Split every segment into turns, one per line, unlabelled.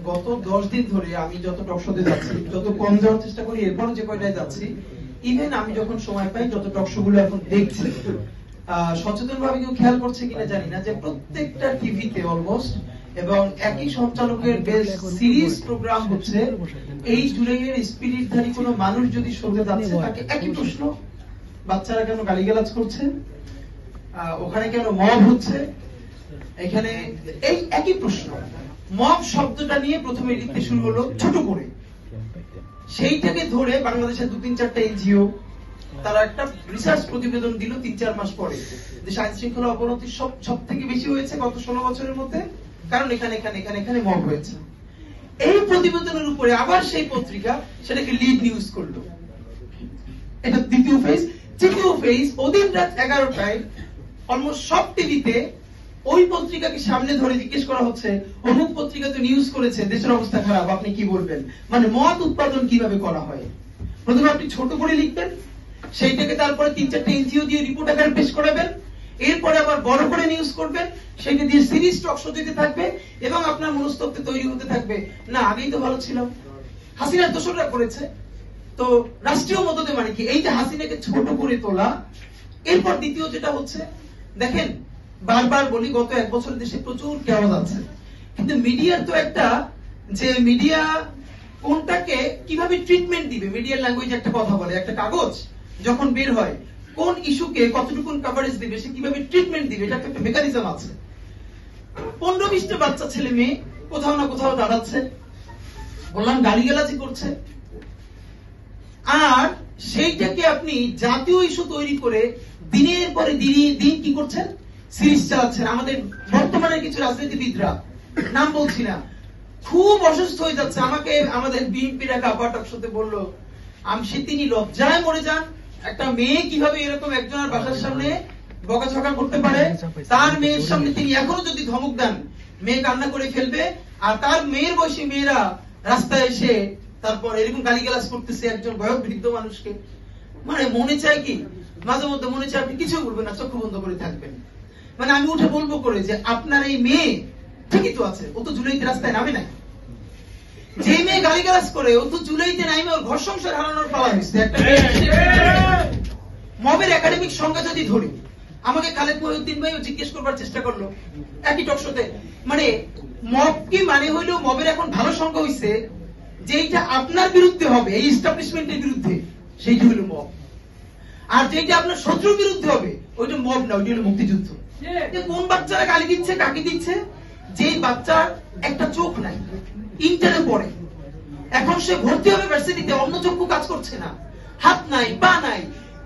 গত 10 দিন ধরে আমি যত টক শোতে যাচ্ছি, যত কম যাওয়ার চেষ্টা করি, এরপরও যে কয়টায় যাচ্ছি, ইভেন আমি যখন সময় পাই যত টক শো গুলো এখন দেখছি, সচেতন ভাবে কেউ খেয়াল করছে কিনা জানি না, যে প্রত্যেকটা টিভিতে অলমোস্ট এবং একই সঞ্চালকের বেশ সিরিজ প্রোগ্রাম হচ্ছে। এই জুলাইয়ের স্পিরিটধারী কোনো মানুষ যদি শোতে যাচ্ছে, তাকে একই প্রশ্ন, বাচ্চারা কেন গালিগালাজ করছে, ওখানে কেন মব হচ্ছে, এখানে এই একই প্রশ্ন। মব শব্দটা নিয়ে প্রথমে লিখতে শুরু হলো ছোট করে, সেইটাকে ধরে বাংলাদেশের 2-3-4টা এনজিও তারা একটা রিসার্চ প্রতিবেদন দিল 3-4 মাস পরে, যে আইন শৃঙ্খলা অবনতি সব থেকে বেশি হয়েছে গত 16 বছরের মধ্যে, কারণ এখানে এখানে এখানে এখানে মব হয়েছে। এই প্রতিবেদনের উপরে আবার সেই পত্রিকা সেটাকে লিড নিউজ করলো। এটা দ্বিতীয় ফেজ। তৃতীয় ফেজ, ওদিন রাত 11টায় অলমোস্ট সব টিভিতে ওই পত্রিকাকে সামনে ধরে জিজ্ঞেস করা হচ্ছে, অমুক পত্রিকা তো নিউজ করেছে দেশের অবস্থা খারাপ, আপনি কি বলবেন? মানে মদ উৎপাদন কিভাবে করা হয়। প্রথমে আপনি ছোট করে লিখবেন, সেইটাকে তারপরে 3-4টা এনজিও দিয়ে রিপোর্ট আকারে পেশ করাবেন, এরপরে আবার বড় করে নিউজ করবেন, সেটা দিয়ে সিরিজ টক শো দিতে থাকবে, এবং আপনার মনস্তত্ত্ব তৈরি হতে থাকবে, না আগেই তো ভালো ছিলাম, হাসিনার দোষররা করেছে। তো রাষ্ট্রীয় মদতে মানে কি, এই যে হাসিনাকে ছোট করে তোলা। এরপর দ্বিতীয় যেটা হচ্ছে, দেখেন বারবার বলি, গত 1 বছর দেশে প্রচুর কেওয়াজ আছে, কিন্তু মিডিয়ার তো একটা, যে মিডিয়া কোনটাকে কিভাবে ট্রিটমেন্ট দিবে, মিডিয়ার ল্যাঙ্গুয়েজে একটা কথা বলে, একটা কাগজ যখন বের হয় কোন ইস্যুকে কতটুকু কভারেজ দিবে, সে কিভাবে ট্রিটমেন্ট দিবে, এটা একটা মেকানিজম আছে। 15-20টা বাচ্চা ছেলে মেয়ে কোথাও না কোথাও দাঁড়াচ্ছে, বললাম গালিগালাজি করছে, আর সেইটাকে আপনি জাতীয় ইস্যু তৈরি করে দিনের পরে দিন কি করছেন, সিরিজ চালাচ্ছেন। আমাদের বর্তমানে কিছু রাজনীতিবিদরা, নাম বলছি না, খুব অসুস্থ হয়ে যাচ্ছে। আমাকে আমাদের বিএনপির এক আপাটক সাথে বলল, তিনি লজ্জায় মরে যান, একটা মেয়ে কিভাবে এরকম একজনের বাসার সামনে বকাঝকা করতে পারে, তার মেয়ের সামনে তিনি এখনো যদি ধমক দেন, মেয়ে কান্না করে ফেলবে, আর তার মেয়ের বয়সী মেয়েরা রাস্তায় এসে তারপর এরকম গালিগালাজ করতেছে একজন বয়োবৃদ্ধ মানুষকে। মানে মনে চায় কি, মাঝে মধ্যে মনে চায় আপনি কিছু বলবেন না, চক্ষু বন্ধ করে থাকবেন। মানে আমি উঠে বলবো করে যে আপনার এই মেয়ে ঠিকই তো আছে, ও তো জুলাইতে রাস্তায় নামে নাই। যে মেয়ে গালিগালাজ করে, ও তো জুলাইতে নামে ওর ঘর সংসার হারানোর পালা হয়েছে। মবের একাডেমিক সংখ্যা যদি ধরি, আমাকে খালেদ মহিউদ্দিন ভাই জিজ্ঞেস করবার চেষ্টা করলো একই টক শোতে, মানে মব কি মানে হইলো, মবের এখন ভালো সংখ্যা হইছে যেটা আপনার বিরুদ্ধে হবে, এই এস্টাবলিশমেন্টের বিরুদ্ধে, সেইটা হলো মব। আর যেটা আপনার শত্রুর বিরুদ্ধে হবে, ওইটা মব না, ওইটা হলো মুক্তিযুদ্ধ। কোন বাচ্চারা গালি দিচ্ছে, কাকে দিচ্ছে? যে বাচ্চার একটা চোখ নাই, ইন্টারে পড়ে, এখন সে ভর্তি হবে ভার্সিটিতে, অন্য চক্ষু কাজ করছে না, হাত নাই, পা নাই,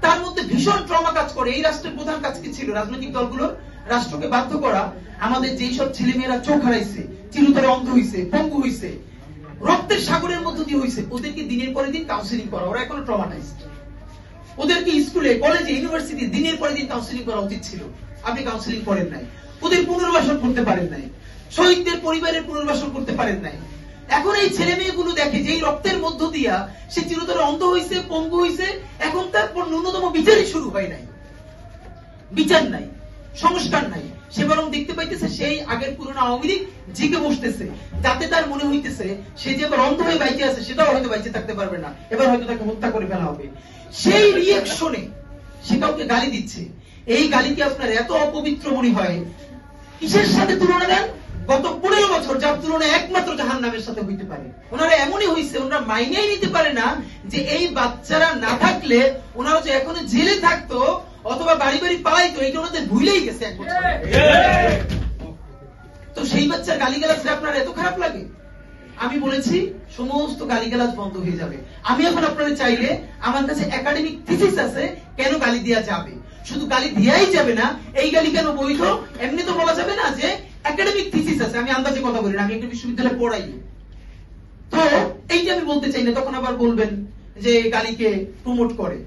তার মধ্যে ভীষণ ট্রমা কাজ করে। এই রাষ্ট্রের প্রধান কাজ কি ছিল? রাজনৈতিক দলগুলোর রাষ্ট্রকে বাধ্য করা, আমাদের যেই সব ছেলে মেয়েরা চোখ হারাইছে, চিরতরে অন্ধ হইছে, পঙ্গু হইছে, রক্তের সাগরের মধ্য দিয়ে হইছে, ওদেরকে দিনের পরে দিন কাউন্সিলিং করা। ওরা এখনো ট্রমাটাইজড। ওদেরকে স্কুলে, কলেজে, ইউনিভার্সিটি দিনের পরে দিন কাউন্সিলিং করা উচিত ছিল। আপনি কাউন্সিলিং করেন নাই, ওদের পুনর্বাসন করতে পারেন নাই, শহীদদের পরিবারের পুনর্বাসন করতে পারেন নাই। এখন এই ছেলে মেয়েগুলো দেখে যে এই রক্তের মধ্য দিয়া সে চিরতরে অন্ধ হইছে, পঙ্গু হইছে, এখন তার ন্যূনতম বিচারই শুরু হয় নাই, বিচার নাই, সংস্কার নাই। সে বরং দেখতে পাইতেছে সেই আগের পুরনো আওয়ামী লীগ জিকে বসতেছে, যাতে তার মনে হইতেছে সে যে এবার অন্ধ হয়ে বাইচে আছে, সেটাও হয়তো বাইচে থাকতে পারবে না, এবার হয়তো তাকে হত্যা করে ফেলা হবে। সেই রিয়েকশনে সে কাউকে গালি দিচ্ছে। এই গালিকে আপনার এত অপবিত্র মনে হয়, কিসের সাথে তুলনা দেন? গত 15 বছর, যার তুলনা একমাত্র জাহান্নামের সাথে হইতে পারে। ওনারা এমনই হইছে, ওনারা মাইনেই নিতে পারে না যে এই বাচ্চারা না থাকলে ওনারা যে এখনো জেলে থাকতো অথবা বাড়ি বাড়ি পালাইতো, এইটা ওনাদের ভুলেই গেছে 1 বছর। তো সেই বাচ্চার গালিগালাজ আপনার এত খারাপ লাগে? আমি বলেছি সমস্ত গালিগালাজ বন্ধ হয়ে যাবে। আমি এখন আপনারা চাইলে, আমার কাছে একাডেমিক থিসিস আছে কেন গালি দেওয়া যাবে। শুধু গালি দেওয়াই যাবে না, এই গালি কেন বৈধ এমনি তো বলা যাবে না, যে একাডেমিক থিসিস আছে। আমি আন্দাজে কথা বলি না, আমি একটা বিশ্ববিদ্যালয়ে পড়াই। তো এইটা আমি বলতে চাই না, তখন আবার বলবেন যে গালিকে প্রমোট করে।